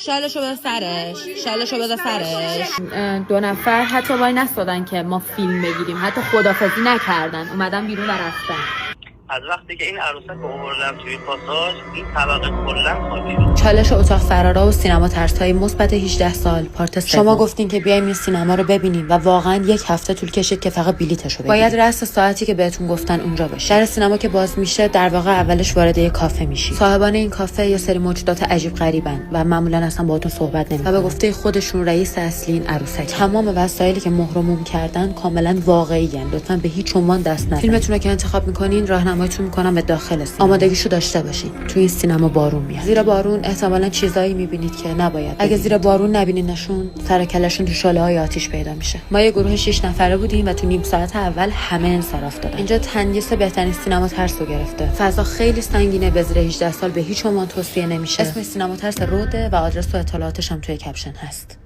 شالشو بده سرش. 2 نفر حتی وای نستادن که ما فیلم بگیریم، حتی خدافظی نکردن، اومدن بیرون و رفتن. از وقتی که این عروسک رو آوردم توی پاساژ، این طبقه کلا خالی شد. چالش اتاق فرارا و سینما ترس‌های مثبت 18 سال پارت 3. شما گفتین که بیایم این سینما رو ببینیم و واقعا 1 هفته طول کشید که فقط بلیتشو بگیریم. باید رأس ساعتی که بهتون گفتن اونجا باشه. در سینما که باز میشه در واقع اولش وارد یه کافه میشی. صاحبان این کافه یه سری موجودات عجیب غریبن و معمولا اصلا باهاتون صحبت نمی‌کنن. و به گفته خودشون رئیس اصلی این عروسک. تمام وسایلی که مهر و موم کردن کاملا واقعی ان. لطفاً به هیچ عنوان دست ندید. فیلمتون رو که انتخاب می‌کنین راهنماییتون می‌کنم به داخل سینما. آمادگیشو داشته باشید. توی این سینما بارون میاد. زیر بارون احتمالاً چیزایی می‌بینید که نباید. اگه زیر بارون نبینینشون، سر کلهشون تو شعله‌های آتش پیدا میشه. ما یه گروه 6 نفره بودیم و تو نیم ساعت اول همه انصراف دادن. اینجا تندیس بهترین سینما ترس رو گرفته. فضا خیلی سنگینه، به زیر 18 سال به هیچ عنوان توصیه نمیشه. اسم سینما ترس روده و آدرس و اطلاعاتش هم توی کپشن هست.